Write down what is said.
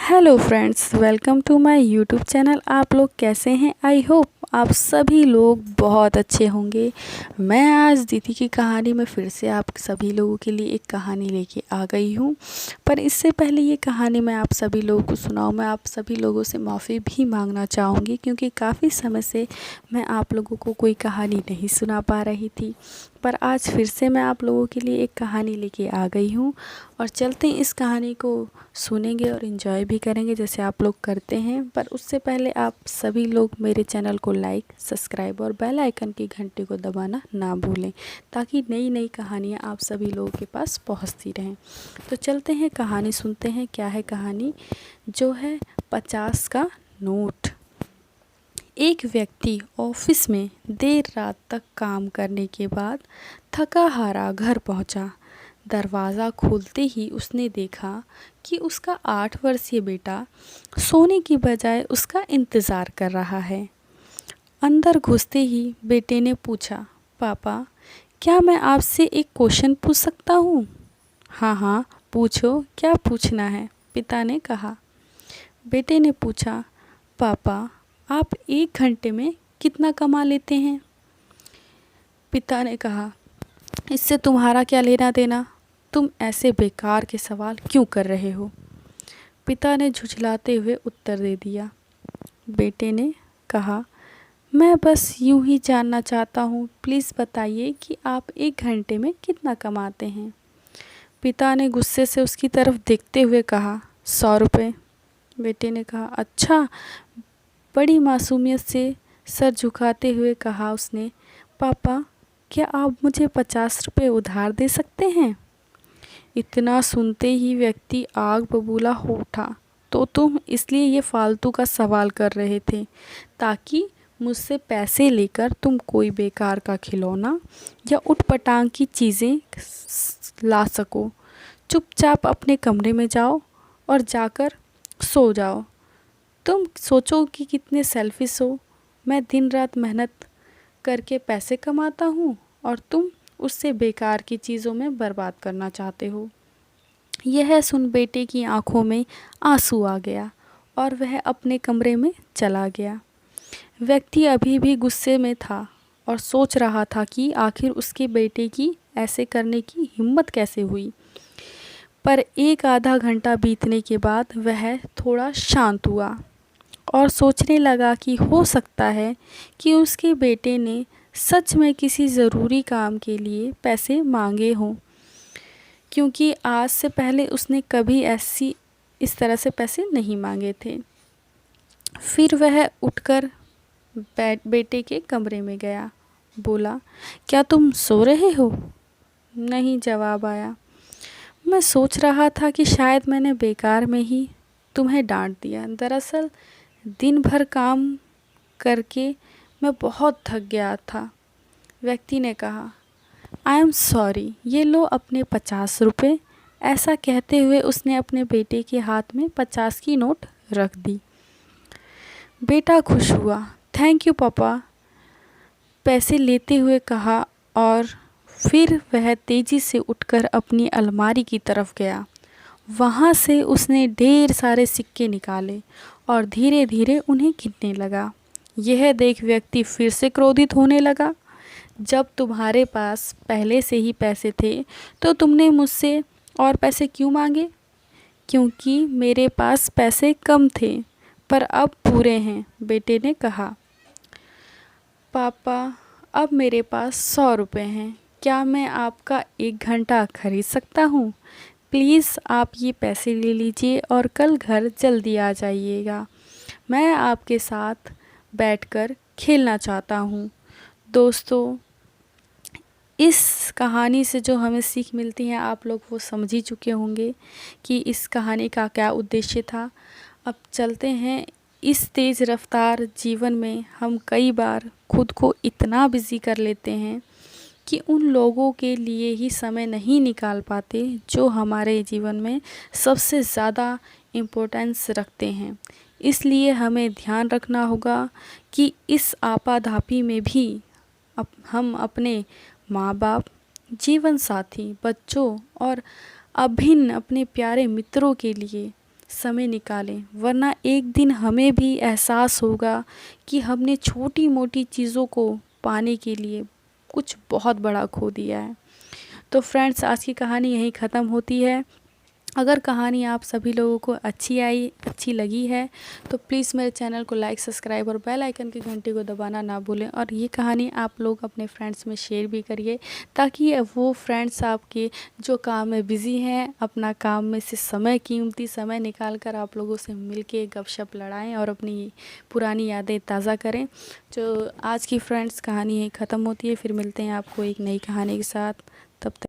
Hello friends, welcome to my YouTube channel. आप लोग कैसे हैं? आई होप आप सभी लोग बहुत अच्छे होंगे। मैं आज दीदी की कहानी में फिर से आप सभी लोगों के लिए एक कहानी लेके आ गई हूँ। पर इससे पहले ये कहानी मैं आप सभी लोगों को सुनाऊँ, मैं आप सभी लोगों से माफ़ी भी मांगना चाहूँगी, क्योंकि काफ़ी समय से मैं आप लोगों को कोई कहानी नहीं सुना पा रही थी। पर आज फिर से मैं आप लोगों के लिए एक कहानी लेके आ गई हूँ और चलते हैं इस कहानी को सुनेंगे और इन्जॉय भी करेंगे जैसे आप लोग करते हैं। पर उससे पहले आप सभी लोग मेरे चैनल को लाइक, सब्सक्राइब और बेल आइकन की घंटी को दबाना ना भूलें, ताकि नई नई कहानियाँ आप सभी लोगों के पास पहुँचती रहें। तो चलते हैं, कहानी सुनते हैं। क्या है कहानी? जो है 50 का नोट। एक व्यक्ति ऑफिस में देर रात तक काम करने के बाद थका हारा घर पहुंचा। दरवाज़ा खोलते ही उसने देखा कि उसका 8 वर्षीय बेटा सोने की बजाय उसका इंतज़ार कर रहा है। अंदर घुसते ही बेटे ने पूछा, पापा, क्या मैं आपसे एक क्वेश्चन पूछ सकता हूँ? हाँ हाँ, पूछो, क्या पूछना है? पिता ने कहा। बेटे ने पूछा, पापा, आप 1 घंटे में कितना कमा लेते हैं? पिता ने कहा, इससे तुम्हारा क्या लेना देना? तुम ऐसे बेकार के सवाल क्यों कर रहे हो? पिता ने झुठलाते हुए उत्तर दे दिया। बेटे ने कहा, मैं बस यूं ही जानना चाहता हूँ, प्लीज़ बताइए कि आप 1 घंटे में कितना कमाते हैं? पिता ने गुस्से से उसकी तरफ देखते हुए कहा, 100 रुपये। बेटे ने कहा, अच्छा। बड़ी मासूमियत से सर झुकाते हुए कहा उसने, पापा, क्या आप मुझे 50 रुपये उधार दे सकते हैं? इतना सुनते ही व्यक्ति आग बबूला हो उठा। तो तुम इसलिए ये फालतू का सवाल कर रहे थे ताकि मुझसे पैसे लेकर तुम कोई बेकार का खिलौना या उटपटांग की चीज़ें ला सको। चुपचाप अपने कमरे में जाओ और जाकर सो जाओ। तुम सोचो कि कितने सेल्फिश हो। मैं दिन रात मेहनत करके पैसे कमाता हूँ और तुम उससे बेकार की चीज़ों में बर्बाद करना चाहते हो। यह सुन बेटे की आंखों में आंसू आ गया और वह अपने कमरे में चला गया। व्यक्ति अभी भी गुस्से में था और सोच रहा था कि आखिर उसके बेटे की ऐसे करने की हिम्मत कैसे हुई। पर एक आधा घंटा बीतने के बाद वह थोड़ा शांत हुआ और सोचने लगा कि हो सकता है कि उसके बेटे ने सच में किसी ज़रूरी काम के लिए पैसे मांगे हों, क्योंकि आज से पहले उसने कभी इस तरह से पैसे नहीं मांगे थे। फिर वह उठकर बेटे के कमरे में गया। बोला, क्या तुम सो रहे हो? नहीं, जवाब आया। मैं सोच रहा था कि शायद मैंने बेकार में ही तुम्हें डांट दिया। दरअसल दिन भर काम करके मैं बहुत थक गया था। व्यक्ति ने कहा, आई एम सॉरी, ये लो अपने 50 रुपये। ऐसा कहते हुए उसने अपने बेटे के हाथ में 50 की नोट रख दी। बेटा खुश हुआ। थैंक यू पापा, पैसे लेते हुए कहा, और फिर वह तेज़ी से उठकर अपनी अलमारी की तरफ गया। वहाँ से उसने ढेर सारे सिक्के निकाले और धीरे धीरे उन्हें गिनने लगा। यह देख व्यक्ति फिर से क्रोधित होने लगा। जब तुम्हारे पास पहले से ही पैसे थे तो तुमने मुझसे और पैसे क्यों मांगे? क्योंकि मेरे पास पैसे कम थे, पर अब पूरे हैं, बेटे ने कहा। पापा, अब मेरे पास 100 रुपये हैं। क्या मैं आपका 1 घंटा खरीद सकता हूँ? प्लीज़ आप ये पैसे ले लीजिए और कल घर जल्दी आ जाइएगा। मैं आपके साथ बैठकर खेलना चाहता हूँ। दोस्तों, इस कहानी से जो हमें सीख मिलती है आप लोग वो समझ ही चुके होंगे कि इस कहानी का क्या उद्देश्य था। अब चलते हैं, इस तेज़ रफ्तार जीवन में हम कई बार खुद को इतना बिज़ी कर लेते हैं कि उन लोगों के लिए ही समय नहीं निकाल पाते जो हमारे जीवन में सबसे ज़्यादा इम्पोर्टेंस रखते हैं। इसलिए हमें ध्यान रखना होगा कि इस आपाधापी में भी हम अपने माँ बाप, जीवन साथी, बच्चों और अभिन्न अपने प्यारे मित्रों के लिए समय निकालें, वरना एक दिन हमें भी एहसास होगा कि हमने छोटी मोटी चीज़ों को पाने के लिए कुछ बहुत बड़ा खो दिया है। तो फ्रेंड्स, आज की कहानी यहीं ख़त्म होती है। अगर कहानी आप सभी लोगों को अच्छी लगी है तो प्लीज़ मेरे चैनल को लाइक, सब्सक्राइब और बेल आइकन की घंटी को दबाना ना भूलें। और ये कहानी आप लोग अपने फ्रेंड्स में शेयर भी करिए, ताकि वो फ्रेंड्स आपके जो काम में बिज़ी हैं, अपना काम में से कीमती समय निकाल कर आप लोगों से मिल के गपशप लड़ाएँ और अपनी पुरानी यादें ताज़ा करें। जो आज की फ्रेंड्स कहानी यहीं ख़त्म होती है। फिर मिलते हैं आपको एक नई कहानी के साथ। तब तक